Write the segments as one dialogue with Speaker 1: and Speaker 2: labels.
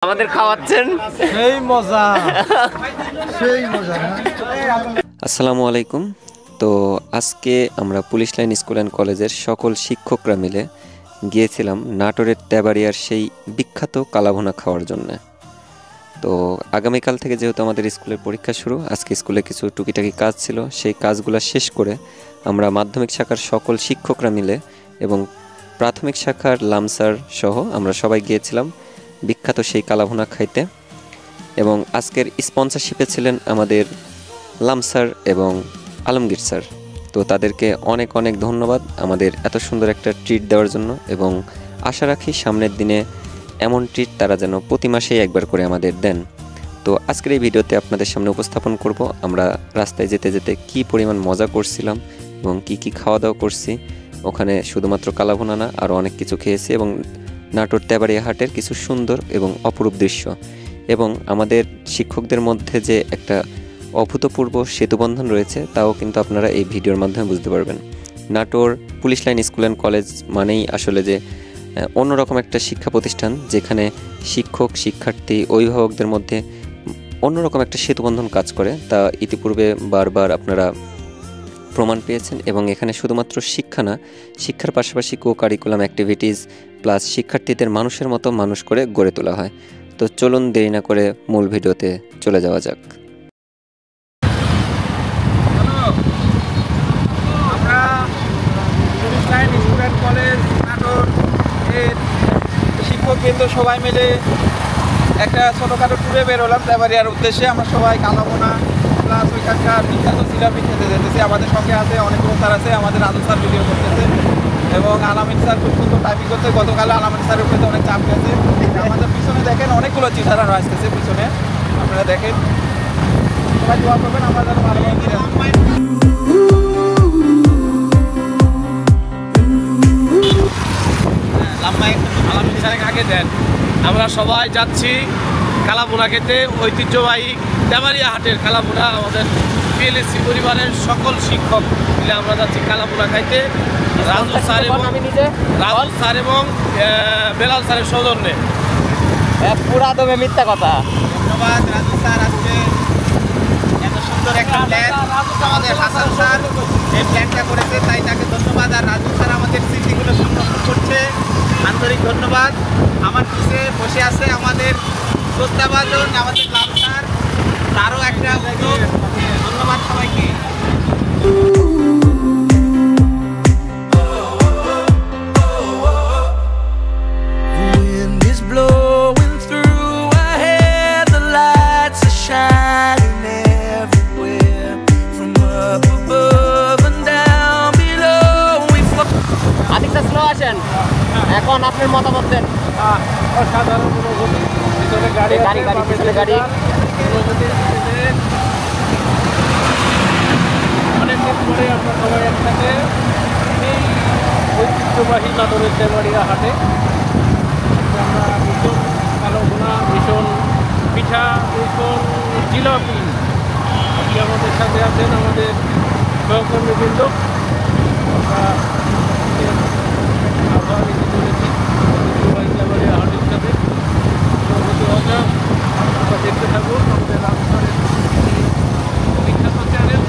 Speaker 1: আমাদের খাওয়াচ্ছেন
Speaker 2: সেই মজা সেই মজা।
Speaker 3: আসসালামু আলাইকুম। তো আজকে আমরা পুলিশ লাইন স্কুল অ্যান্ড কলেজের সকল শিক্ষকরা মিলে গিয়েছিলাম নাটোরের তেবাড়িয়ার সেই বিখ্যাত কালাভুনা খাওয়ার জন্য। তো আগামীকাল থেকে যেহেতু আমাদের স্কুলের পরীক্ষা শুরু, আজকে স্কুলে কিছু টুকিটাকি কাজ ছিল, সেই কাজগুলো শেষ করে আমরা মাধ্যমিক শাখার সকল শিক্ষকরা মিলে এবং প্রাথমিক শাখার লামসার সহ আমরা সবাই গিয়েছিলাম বিখ্যাত সেই কালাভুনা খাইতে। এবং আজকের স্পন্সরশিপে ছিলেন আমাদের লামসার এবং আলমগীর স্যার। তো তাদেরকে অনেক অনেক ধন্যবাদ আমাদের এত সুন্দর একটা ট্রিট দেওয়ার জন্য, এবং আশা রাখি সামনের দিনে এমন ট্রিট তারা যেন প্রতি মাসেই একবার করে আমাদের দেন। তো আজকের এই ভিডিওতে আপনাদের সামনে উপস্থাপন করব আমরা রাস্তায় যেতে যেতে কি পরিমাণ মজা করছিলাম এবং কি খাওয়া দাওয়া করছি। ওখানে শুধুমাত্র কালাভুনা না, আরও অনেক কিছু খেয়েছি, এবং নাটোর তেবাড়িয়া হাটের কিছু সুন্দর এবং অপরূপ দৃশ্য, এবং আমাদের শিক্ষকদের মধ্যে যে একটা অভূতপূর্ব সেতুবন্ধন রয়েছে তাও কিন্তু আপনারা এই ভিডিওর মাধ্যমে বুঝতে পারবেন। Natore police line school and college মানেই আসলে যে অন্যরকম একটা শিক্ষা প্রতিষ্ঠান, যেখানে শিক্ষক শিক্ষার্থী অভিভাবকদের মধ্যে অন্যরকম একটা সেতুবন্ধন কাজ করে, তা ইতিপূর্বে বারবার আপনারা প্রমাণ পেয়েছেন। এবং এখানে শুধুমাত্র শিক্ষা না, শিক্ষার পাশাপাশি কো কারিকুলাম অ্যাক্টিভিটিস প্লাস শিক্ষার্থীদের মানুষের মতো মানুষ করে গড়ে তোলা হয়। তো চলুন দেরি না করে মূল ভিডিওতে চলে যাওয়া যাক।
Speaker 2: আমরা police line school and college Natore এর শিক্ষকবৃন্দ সবাই মিলে একটা ছোটোখাটো ট্যুরে বেরোলাম তেবাড়িয়ার উদ্দেশ্যে। আমরা সবাই কালাভুনা প্লাস ওইখানকার বিখ্যাত জিলাপি খেতে যেতেছি। আমাদের সঙ্গে আছে অনেকগুলো স্যার আছে, আমাদের রাজু স্যার ভিডিও করতেছে এবং আলামিন স্যার খুব সুন্দর টাইপিং করতে। গতকাল আলামিন স্যারের উপরে অনেক চাপ গেছে। আমাদের পিছনে দেখেন অনেকগুলো চিঠারানো আসতেছে পিছনে, আপনারা দেখেন। সবাই দোয়া করবেন আমরা যেন ভালোভাবে ফিরে
Speaker 4: আলামিন স্যারের আগে দেন। আমরা সবাই যাচ্ছি কালাভুনা খেতে, ঐতিহ্যবাহী তেবাড়িয়া হাটের কালাভুনা। আমাদের পিএলএসসি পরিবারের সকল শিক্ষক মিলে আমরা যাচ্ছি কালাভুনা খাইতে, রাজু স্যার এবং বেলাল স্যারের সৌজন্যে।
Speaker 1: পুরা দমে মিথ্যা কথা।
Speaker 2: ধন্যবাদ রাজু স্যার, আজকে এত সুন্দর একটা প্ল্যান আমাদের হাসান স্যার এই প্ল্যানটা করেছে, তাই তাকে ধন্যবাদ। আর রাজু স্যার আমাদের স্মৃতিগুলো সংরক্ষণ করছে, আন্তরিক ধন্যবাদ। আমার পিছিয়ে বসে আছে আমাদের শ্রদ্ধাভাজন আমাদের লাল স্যার, তারও একটা উদ্যোগ। ধন্যবাদ সবাইকে।
Speaker 1: এখন আপনার মতামত দেন।
Speaker 2: অসাধারণ অনুভূতি। পিছনে গাড়ি
Speaker 1: পিছনে গাড়ি।
Speaker 2: অনেকদিন পরে আমরা সবাই একসাথে এই ঐতিহ্যবাহী নাটোরের তেবাড়িয়া হাটে। আমরা ভীষণ কালাভুনা, ভীষণ পিঠা, ভীষণ জিলাপি। আমাদের সাথে আছেন আমাদের সহকর্মীবৃন্দ। আমরা আবার এসে চলেছি ঐতিহ্যবাহী তেবাড়িয়া হাটের সাথে। আমরা দেখতে থাকুন আমাদের রাজস্থানের বিখ্যাত channel.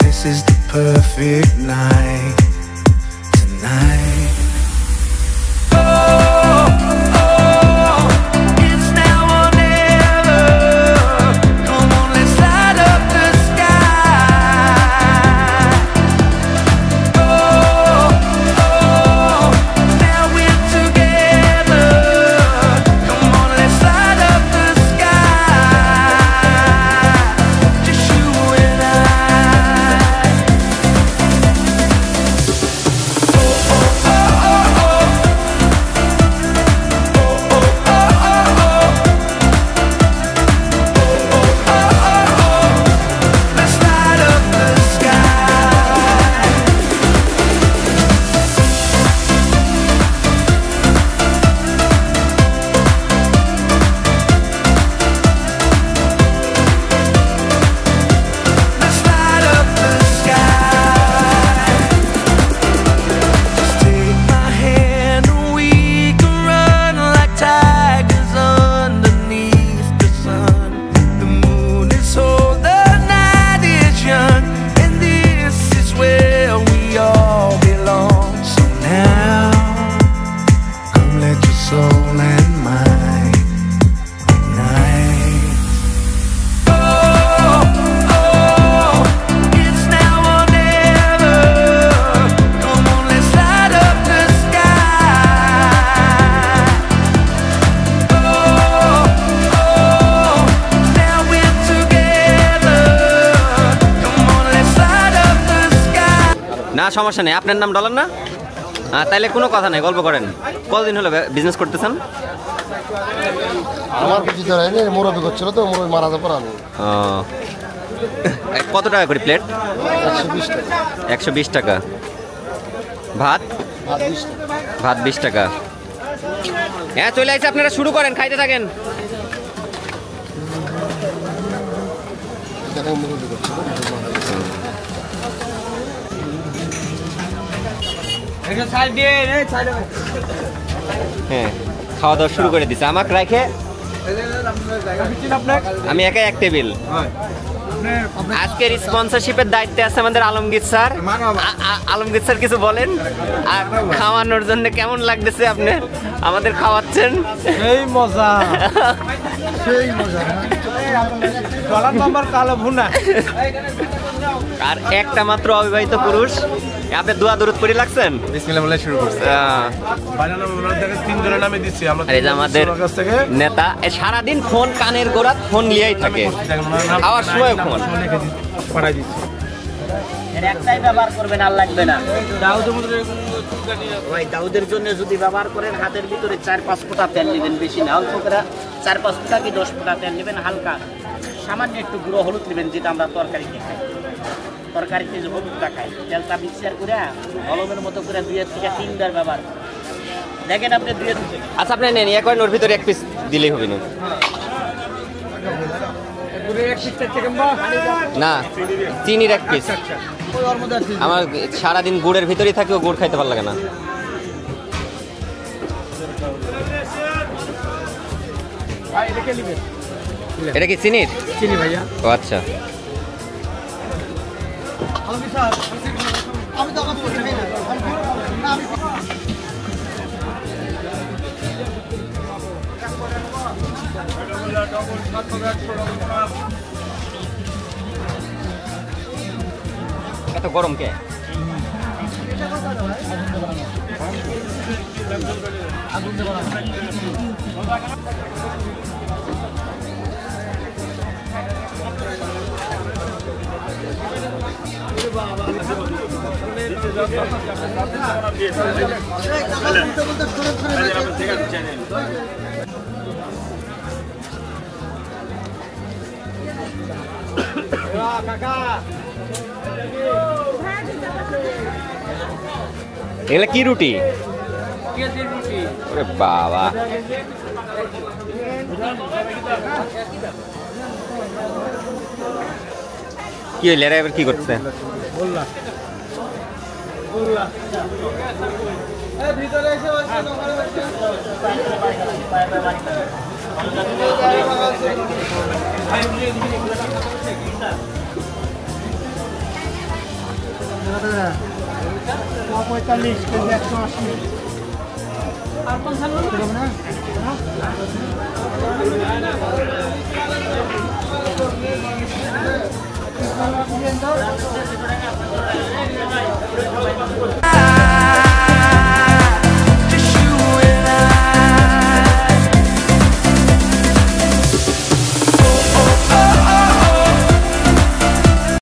Speaker 5: This is the perfect night tonight. Oh, it's now or never. Come
Speaker 1: সমস্যা নেই, আপনার নাম ডলার না? তাইলে কোনো কথা নেই, গল্প করেন। কতদিন হলো বিজনেস করতেছেন?
Speaker 6: আমার কিছু তো হয়নি, মুরব্বী করছিল তো, মুরব্বী মারা যাওয়ার পর আমি।
Speaker 1: কত টাকা করে প্লেট?
Speaker 6: 120 টাকা।
Speaker 1: 120 টাকা। ভাত?
Speaker 6: ভাত 20 টাকা।
Speaker 1: ভাত 20 টাকা। হ্যাঁ চলে আসছে, আপনারা শুরু করেন, খাইতে থাকেন।
Speaker 6: এখানে মুরব্বী করছিল, মারা গেছে।
Speaker 1: হ্যাঁ খাওয়া দাওয়া শুরু করে দিছে আমাকে রাখে। আমি একাই এক টেবিল। আজকের স্পন্সরশিপের দায়িত্বে আছে আমাদের আলমগীর স্যার। আলমগীর স্যার কিছু বলেন, আর খাওয়ানোর জন্য কেমন লাগতেছে আপনি আমাদের খাওয়াচ্ছেন?
Speaker 4: এই মজা,
Speaker 6: সেই মজা।
Speaker 4: ডলার নাম্বার কালো ভুনা।
Speaker 1: আর একটা মাত্র অবিবাহিত পুরুষ, আপনি দোয়া দরুদ করে লাগছেন।
Speaker 4: বিসমিল্লাহ বলে শুরু করছে। বানানো ওনাদের তিনজনের নামে দিচ্ছি আমরা।
Speaker 1: আর এই যে আমাদের নেতা সারাদিন ফোন কানের গোড়া ফোন লিয়াই থাকে, খাওয়ার সময় ফোন
Speaker 4: পাঠাই দিচ্ছি।
Speaker 7: একটাই ব্যবহার করবেন, আর লাগবে না। ওই দাউদের জন্য যদি ব্যবহার করেন, হাতের ভিতরে 4-5 ফোঁটা তেল নেবেন, বেশি না, অল্প করে 4-5 ফোঁটা কি 10 ফোঁটা তেল নেবেন, হালকা সামান্য একটু গুঁড়ো হলুদ নেবেন, যেটা আমরা তরকারিতে খাই। তরকারিতে যে হলুদটা খাই, তেলটা মিক্সার করে কলমের মতো করে 2 থেকে 3 বার ব্যবহার করেন। দেখেন আপনি 2 থেকে।
Speaker 1: আচ্ছা আপনি নেন, এক ওর ভিতরে এক পিস দিলেই হবে না? না, চিনির এক পিস। আমার সারাদিন গুড়ের ভিতরেই থাকে, ও গুড় খাইতে ভালো লাগে না। এটা কি চিনির?
Speaker 4: চিনি ভাইয়া।
Speaker 1: ও আচ্ছা। এত গরম কে? এগুলা কি রুটি? ওরে বাবা, কি হইল? এরা এবার কি করছে?
Speaker 6: $45 180